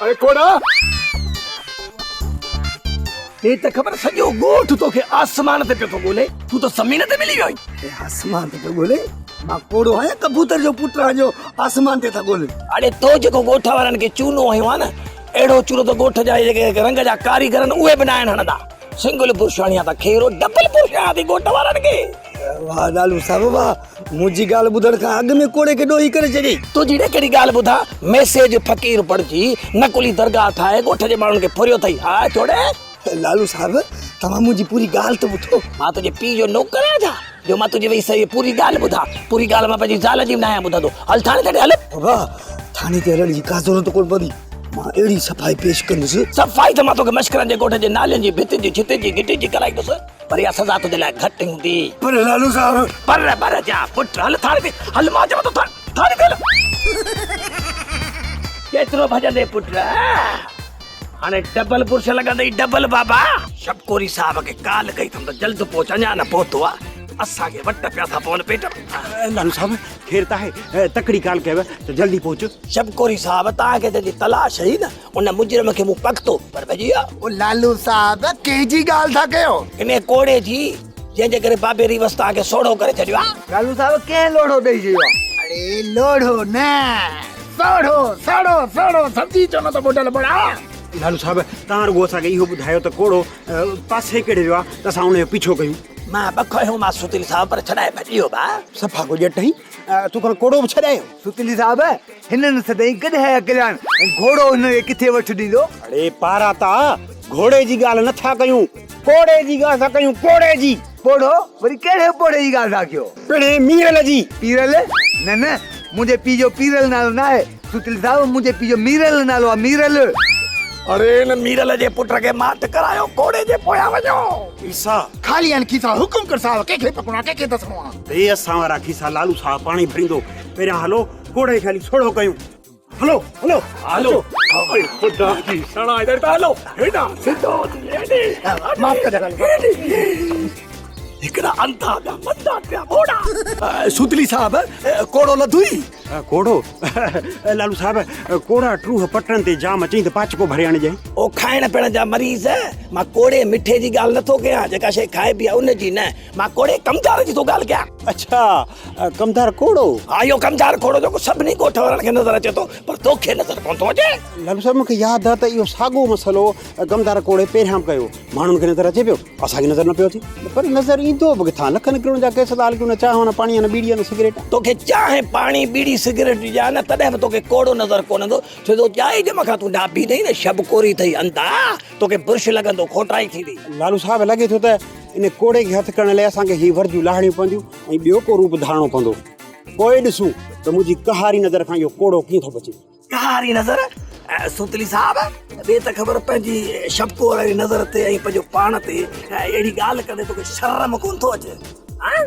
अरे कोड़ा ये तो खबर सजो गोठ तो के आसमान ते पे तो बोले तू तो जमीन ते मिली वई आसमान ते बोले मां कोड़ो है कबूतर जो पुत्र जो आसमान ते था बोले। अरे तो जो गोठा वारन के चूनो है ना एड़ो चूनो तो गोठ जाए के रंग जा कारीगरन उहे बनायन हनदा सिंगल पुरुषाणिया ता खेरो डबल पुरुषाणिया दी गोठ वारन के। वाह लालू साहब वाह मुजी गाल बुधड़ का अग में कोड़े के डोही करे छड़ी तो जीड़े केड़ी गाल बुधा मैसेज फकीर पढ़जी नकुली दरगाह थाए गोठ जे माण्हुन के फरियो थई हा छोड़े। लालू साहब तमाम मुजी पूरी गाल तो बुठो मां तुझे पी जो नौकर है जा जो मां तुझे वही सही पूरी गाल बुधा पूरी गाल मां पंहिंजी ज़ाल जी ना बुधा दो हल थाने ते हल वाह थाने ते हलण जी का जरूरत कोन पड़ी मां एड़ी सफाई पेश कंदुस सफाई तो मां तो के मशकरन जे गोठ जे नाले जी भित जी छिते जी गिटी जी कराई दोस पर या सजा तो दिला घट हुंदी पर लालू साहब पर जा पुट हल थाने ते हल मां जो तो थाने ते केतरो भजन दे पुट हाने डबल पुरुष लगंदई डबल बाबा शबकोरी साहब के काल कई तुम तो जल्द पहुंच अञा न पहुतो असा के वट पिया था पोन पेट लालू साहब खेरता है तकड़ी काल कहवे तो जल्दी पहुंच। शबकोरी साहब ता के जी तलाश है ना उन मुजरम के मु पकतो पर भजिया ओ लालू साहब केजी गाल था कयो इने कोड़े जी जे करे बाबे रिवस्ता के सोड़ो करे छडिया। लालू साहब के लोड़ो दई जियो अरे लोड़ो ना सोड़ो सोड़ो सोड़ो सब्जी चनो तो बोतल बड़ा। लालू साहब तार गोसा के इहो बुधायो तो कोड़ो पासे केड़े रहा तसा उन पीछो कयू मां बखयो मां सुतिल साहब पर छडाए भजियो बा सफा को जट ही तू कर कोड़ो छडायो सुतली साहब हिनन सदई कद है कल्याण घोड़ो ने किथे वठ दीदो। अरे पारा ता घोड़े जी गाल न था कयू कोड़े जी गाल था कयू कोड़े जी पोड़ो वरी केड़े पोड़े जी गाल था क्यों पेड़े मीरल जी पीरल न मुझे पीजो पीरल नालो ना है सुतली साहब मुझे पीजो मीरल नालो मीरल। अरे न मीरल जे पुत्र के मात करायो कोड़े जे पोया वजो ईसा खाली अन खीसा हुकुम कर साहब के पकड़ा के दसणो ते असा वारा खीसा लालू साहब पानी भरिंदो पेरा हलो कोड़े खाली छोड़ो कयू हलो हलो हेलो हाय खुदा की सणा इधर पे हेलो हेडा सिद्धो एडी माफ कर इकड़ा अंधा दा मंदा पे बोड़ा सुतली साहब कोड़ो लधुई कोड़ो लालू साहब कोड़ा ट्रू पटन ते जाम अचई त पाच को भरे आने जाए ओ खाइण पिण जा मरीज मां कोड़े मिठे जी गाल नथो कया जेका शे खाए पिया उन जी न मां कोड़े कमदार जी तो गाल कया। अच्छा कमदार कोड़ो आयो कमदार कोड़ो जो सभनी गोठ वारन के नजर अचे तो पर तोखे नजर कोन तो अचे। लालू साहब मूंखे याद आ त इहो साॻो मसलो कमदार कोड़े पहिरियां कयो माण्हुनि खे नज़र अचे पियो असांखे नज़र न पियो अचे पर नज़र ईंदो बि किथां लखनि किलोन जा केस दाल क्यों न चाह न पाणी न बीड़ी न सिगरेट तोखे चाहे पानी बीड़ी सिगरेट जा न तॾहिं बि तोखे कोड़ो नज़र कोन ईंदो छो तो चाहे जे मखां तूं डाबी अथई न शबकोरी अथई अंधा तोखे बुर्श लॻंदो खोटाई थींदी। लालू साहब लॻे थो त इन कोड़े खे हथु करण लाइ असांखे ही वर्जियूं लाहणियूं पवंदियूं ऐं ॿियो को रूप धारणो पवंदो पोइ ॾिसूं त मुंहिंजी कहारी नज़र खां इहो कोड़ो कीअं थो बचे। कहारी नज़र सुतली साहब ॿिए त ख़बर पंहिंजी शबको वारी नज़र ते ऐं पंहिंजो पाण ते अहिड़ी ॻाल्हि कंदे तोखे शर्म कोन थो अचे हां।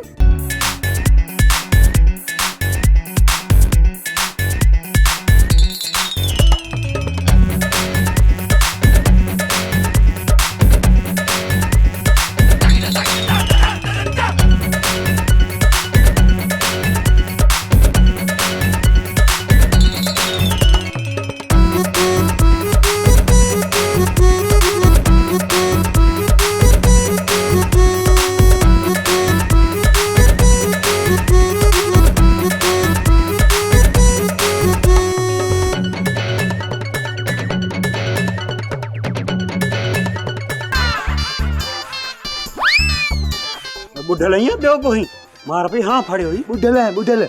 बुढ़ल ही ॿियो कोई मार पई हाँ फड़ियो ही बुढ़ल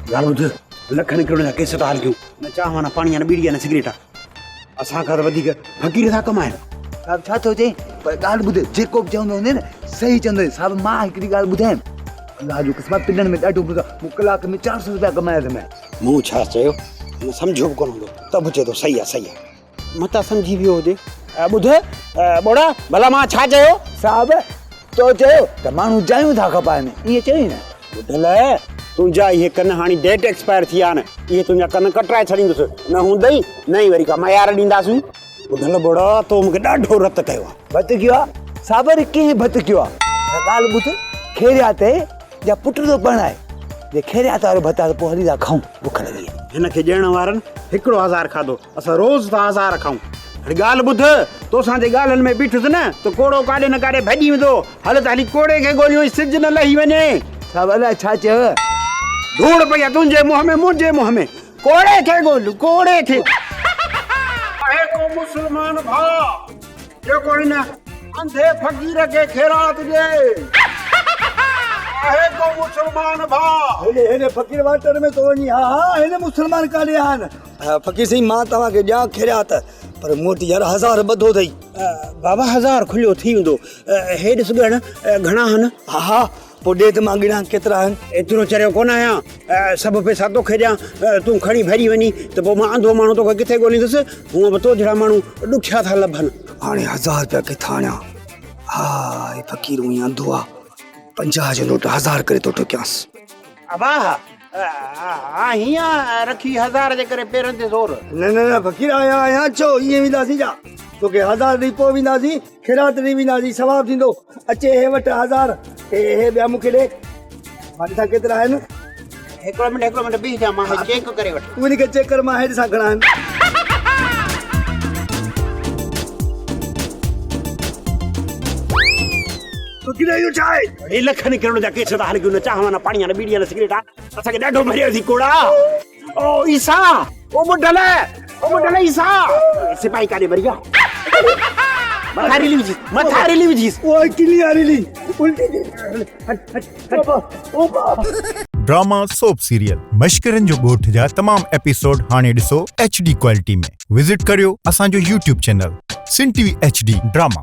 गाल ॿुध लखनि किलोन जा केस था हल कयूं न चाह न पाणी न बीड़ी न सिगरेट असां खां वधीक फ़क़ीर था कमाइनि। साहब छा थो चई पर ॻाल्हि ॿुध जेको बि चवंदो हूंदे न सही चवंदो साहब मां हिकिड़ी ॻाल्हि ॿुधायमि अलाह जो क़िस्मत पिननि में ॾाढो मूं कलाक में 400 रुपया कमाया त मैं मूं छा चयो न सम्झो बि कोन हूंदो त बि चए थो सही आहे मता सम्झी वियो हुजे ॿुध बोड़ा भला मां छा चयो साहब तो चयो त माण्हू जायूं था खपाइनि ईअं चई न ॿुधल तुंहिंजा इहे कन हाणे डेट एक्सपायर थी विया न इहे तुंहिंजा कन कटराए छॾींदुसि न हूंदई न ई वरी का मयार ॾींदासीं। ॿुधल बोड़ा तो मूंखे ॾाढो रत कयो आहे भत कयो आहे साहब वरी कीअं भत कयो आहे ॻाल्हि ॿुध खेरिया ते या पुट थो पढ़ाए जे खेरिया वारो भत आहे त पोइ हली था खाऊं बुख लॻी हिनखे ॾियण वारनि हिकिड़ो 1000 खाधो असां रोज़ था 1000 खाऊं हाणे ॻाल्हि ॿुध तोसां जे ॻाल्हियुनि में बीठुसि न त कोड़ो काॾे न काॾे भॼी वेंदो हल त हली कोड़े खे ॻोल्हियूं सिज न लही वञे साहब अलाए छा चयव धूड़ पई आहे तुंहिंजे मुंहं में मुंहिंजे मुंहं में कोड़े खे ॻोल्ह कोड़े खे आहे को मुस्लमान भाउ जेको हिन अंधे फ़क़ीर खे ख़ैरात ॾिए आहे को मुस्लमान भाउ हेॾे फ़क़ीर वाटर में तो वञी हा हेॾे मुस्लमान काॾे आहिनि फ़क़ीर साईं मां तव्हांखे ॾियां ख़ैरात पर मूं वटि यार 1000 ॿधो अथई बाबा 1000 खुलियो थी वेंदो हे ॾिस ॻण घणा आहिनि हा हा पोइ ॾे त मां गिणा केतिरा आहिनि एतिरो चरियो कोन आहियां सभु पैसा तोखे ॾियां तूं खणी भॼी वञी त पोइ मां अंधो माण्हू तोखे किथे ॻोल्हींदुसि हूअं बि तो जहिड़ा माण्हू ॾुखिया था लभनि हाणे 1000 रुपया किथां आणियां हा हे फ़क़ीर उही अंधो आहे 50 जो नोट 1000 करे थो टोकियांसि अबा हीअं रखी 1000 जे करे पेरनि ते ज़ोर न न न फ़क़ीर आया छो ईअं वेंदासीं छा तोखे 1000 ॾेई पोइ वेंदासीं ख़ैरात ॾेई वेंदासीं सवाबु थींदो अचे हे वटि 1000 हे ॿिया मूंखे ॾे मां ॾिसां केतिरा आहिनि हिकिड़ो मिंट बीह जा मां चेक करे वठ तूं उनखे चेक कर मां हे ॾिसां घणा आहिनि फ़क़ीर इहो छा आहे हे लखनि किरोड़ जा केस था हल न चाहवां न पाणी न बीड़ी न सिगरेट आहे असांखे ॾाढो मरियो थी कोड़ा ओ ईसा ओ बुढल ईसा सिपाही काॾे मरी विया मथा रिली विझीस ओए किली आ रिली उल्टी ड्रामा सोप सीरियल मश्करनि जो ॻोठ जा तमाम एपिसोड हाणे ॾिसो HD क्वालिटी में विज़िट करियो असांजो YouTube चैनल सिन TV HD ड्रामा।